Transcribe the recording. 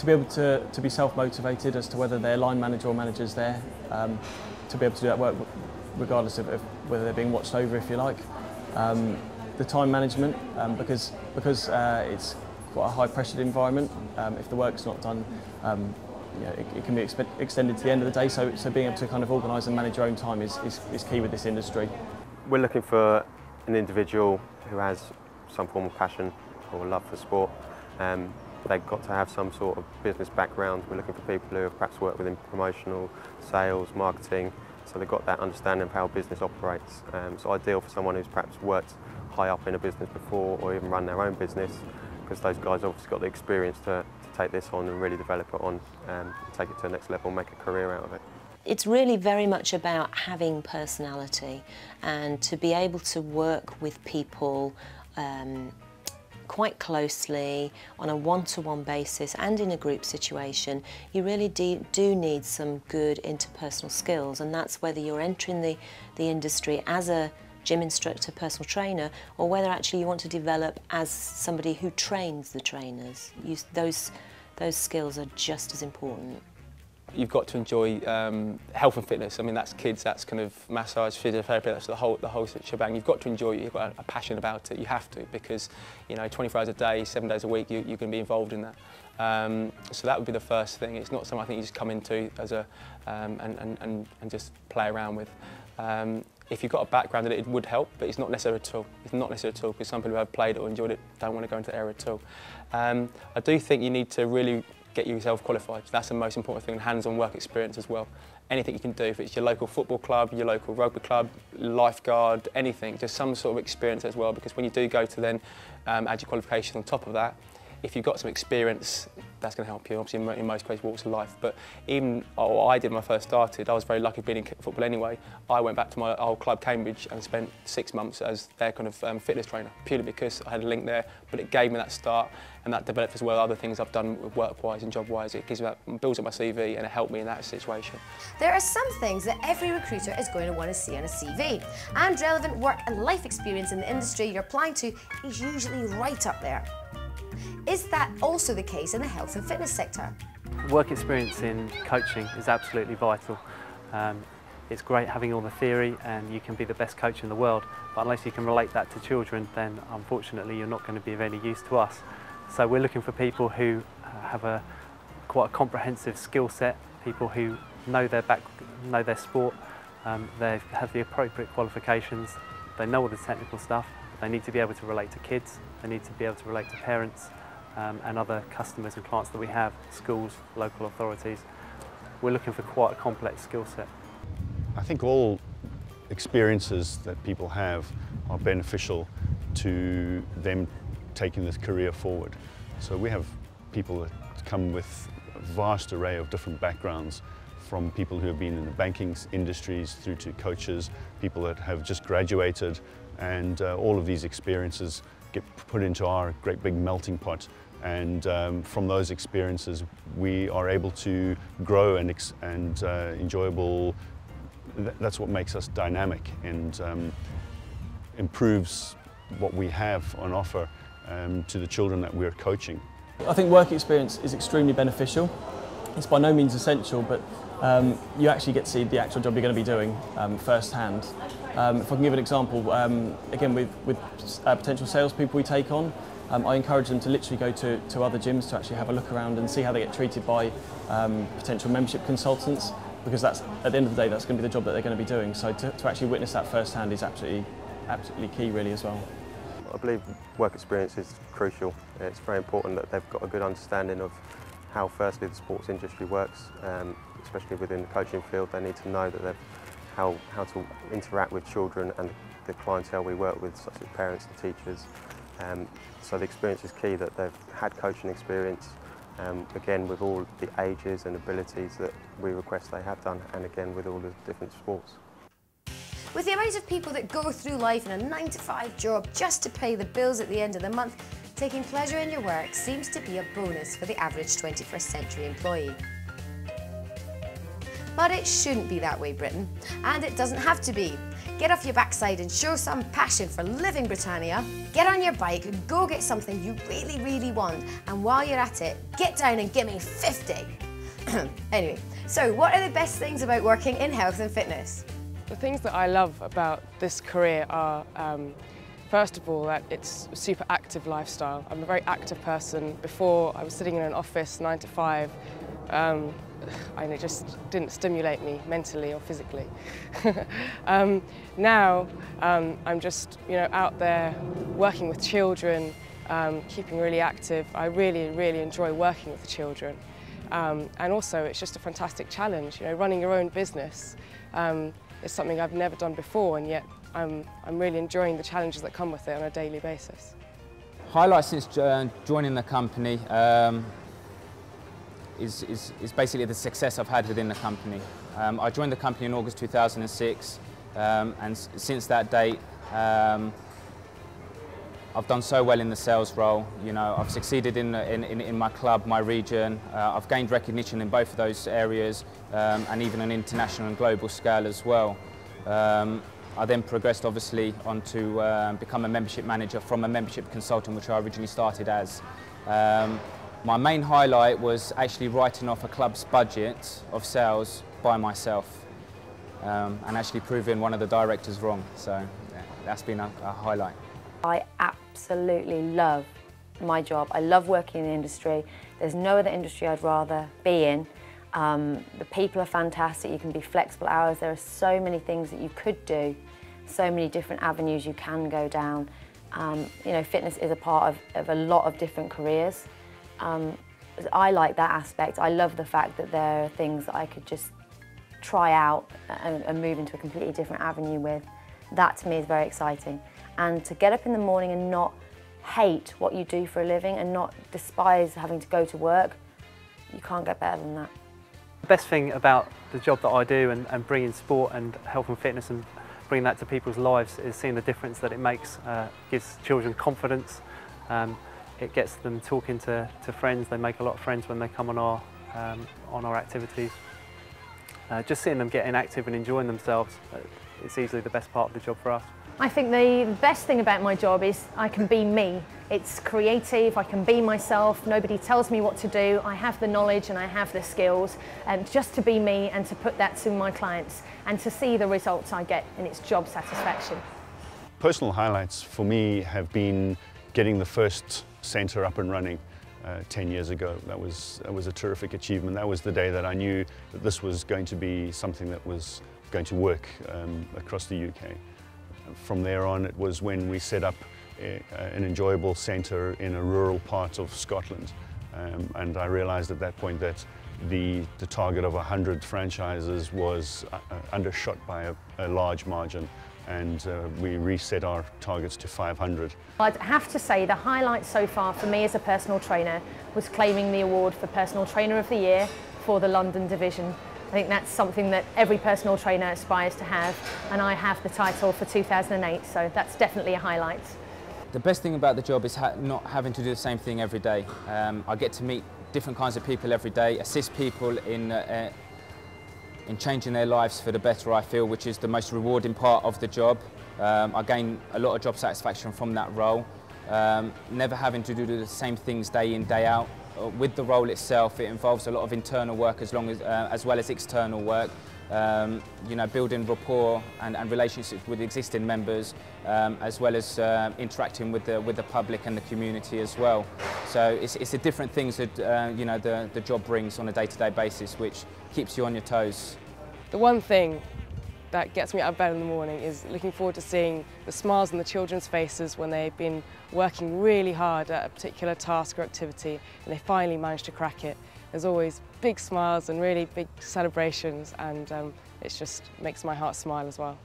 To be able to be self-motivated as to whether their line manager or manager's there, to be able to do that work regardless of whether they're being watched over, if you like. The time management, because it's quite a high-pressured environment. If the work's not done, it can be extended to the end of the day. So being able to kind of organise and manage your own time is key with this industry. We're looking for an individual who has some form of passion or love for sport. They've got to have some sort of business background. We're looking for people who have perhaps worked within promotional, sales, marketing, so they've got that understanding of how business operates. So ideal for someone who's perhaps worked high up in a business before or even run their own business, because those guys obviously got the experience to take this on and really develop it on, take it to the next level and make a career out of it. It's really very much about having personality and to be able to work with people quite closely on a one-to-one basis and in a group situation. You really do need some good interpersonal skills, and that's whether you're entering the industry as a gym instructor, personal trainer, or whether actually you want to develop as somebody who trains the trainers. Those skills are just as important. You've got to enjoy health and fitness. I mean, that's kids, that's kind of massage, physiotherapy, that's the whole shebang. You've got to enjoy it, you've got a passion about it, you have to, because 24 hours a day, 7 days a week, you're going to be involved in that. So that would be the first thing. It's not something I think you just come into as a, and just play around with. If you've got a background in it, it would help, but it's not necessary at all. It's not necessary at all, because some people who have played it or enjoyed it don't want to go into the area at all. I do think you need to really get yourself qualified. That's the most important thing, and hands-on work experience as well. Anything you can do, if it's your local football club, your local rugby club, lifeguard, anything, just some sort of experience as well, because when you do go to then add your qualification on top of that, if you've got some experience, that's going to help you, obviously in most places, walks of life. But even what I did when I first started, I was very lucky being in football anyway. I went back to my old club, Cambridge, and spent 6 months as their kind of fitness trainer, purely because I had a link there, but it gave me that start, and that developed as well other things I've done work-wise and job-wise. It builds up my CV, and it helped me in that situation. There are some things that every recruiter is going to want to see on a CV, and relevant work and life experience in the industry you're applying to is usually right up there. Is that also the case in the health and fitness sector? Work experience in coaching is absolutely vital. It's great having all the theory and you can be the best coach in the world, but unless you can relate that to children, then unfortunately you're not going to be of any use to us. So we're looking for people who have quite a comprehensive skill set, people who know their sport, they have the appropriate qualifications, they know all the technical stuff, they need to be able to relate to kids, they need to be able to relate to parents and other customers and clients that we have, schools, local authorities. We're looking for quite a complex skill set. I think all experiences that people have are beneficial to them taking this career forward. So we have people that come with a vast array of different backgrounds, from people who have been in the banking industries through to coaches, people that have just graduated, and all of these experiences get put into our great big melting pot, and from those experiences we are able to grow and enjoyable. That's what makes us dynamic and improves what we have on offer to the children that we're coaching. I think work experience is extremely beneficial. It's by no means essential, but you actually get to see the actual job you're going to be doing firsthand. If I can give an example, again with potential salespeople we take on, I encourage them to literally go to other gyms to actually have a look around and see how they get treated by potential membership consultants, because that's, at the end of the day, that's going to be the job that they're going to be doing. So to actually witness that firsthand is absolutely key really as well. I believe work experience is crucial. It's very important that they've got a good understanding of how firstly the sports industry works, especially within the coaching field. They need to know that how to interact with children and the clientele we work with, such as parents and teachers. So the experience is key, that they've had coaching experience, again with all the ages and abilities that we request they have done, and again with all the different sports. With the amount of people that go through life in a 9-to-5 job just to pay the bills at the end of the month, taking pleasure in your work seems to be a bonus for the average 21st century employee. But it shouldn't be that way, Britain, and it doesn't have to be. Get off your backside and show some passion for living Britannia. Get on your bike, go get something you really, really want, and while you're at it, get down and give me 50. Anyway, so what are the best things about working in health and fitness? The things that I love about this career are, first of all, that it's a super active lifestyle. I'm a very active person. Before, I was sitting in an office 9 to 5, and it just didn't stimulate me mentally or physically. Now, I'm just, out there working with children, keeping really active. I really, really enjoy working with the children. And also, it's just a fantastic challenge. Running your own business is something I've never done before, and yet I'm really enjoying the challenges that come with it on a daily basis. Highlights since joining the company is basically the success I've had within the company. I joined the company in August 2006, and since that date I've done so well in the sales role. I've succeeded in my club, my region. I've gained recognition in both of those areas, and even an international and global scale as well. I then progressed obviously on to become a membership manager from a membership consultant, which I originally started as. My main highlight was actually writing off a club's budget of sales by myself, and actually proving one of the directors wrong. So yeah, that's been a highlight. I absolutely love my job. I love working in the industry. There's no other industry I'd rather be in. The people are fantastic. You can be flexible hours. There are so many things that you could do, so many different avenues you can go down. Fitness is a part of a lot of different careers. I like that aspect. I love the fact that there are things that I could just try out and move into a completely different avenue with. That to me is very exciting. And to get up in the morning and not hate what you do for a living and not despise having to go to work, you can't get better than that. The best thing about the job that I do and bringing sport and health and fitness and bringing that to people's lives is seeing the difference that it makes. Gives children confidence. It gets them talking to friends. They make a lot of friends when they come on our activities. Just seeing them getting active and enjoying themselves, it's easily the best part of the job for us. I think the best thing about my job is I can be me. It's creative, I can be myself, nobody tells me what to do. I have the knowledge and I have the skills, just to be me and to put that to my clients and to see the results I get in its job satisfaction. Personal highlights for me have been getting the first centre up and running 10 years ago. That was a terrific achievement. That was the day that I knew that this was going to be something that was going to work across the UK. From there on, it was when we set up an enjoyable centre in a rural part of Scotland, and I realised at that point that the target of 100 franchises was undershot by a large margin, and we reset our targets to 500. I'd have to say the highlight so far for me as a personal trainer was claiming the award for Personal Trainer of the Year for the London division. I think that's something that every personal trainer aspires to have, and I have the title for 2008, so that's definitely a highlight. The best thing about the job is not having to do the same thing every day. I get to meet different kinds of people every day, assist people in changing their lives for the better, I feel, which is the most rewarding part of the job. I gain a lot of job satisfaction from that role. Never having to do the same things day in, day out. With the role itself, it involves a lot of internal work as well as external work. Building rapport and relationships with existing members, as well as interacting with the public and the community as well. So it's the different things that the job brings on a day-to-day basis, which keeps you on your toes. The one thing that gets me out of bed in the morning is looking forward to seeing the smiles on the children's faces when they've been working really hard at a particular task or activity and they finally manage to crack it. There's always big smiles and really big celebrations, and it just makes my heart smile as well.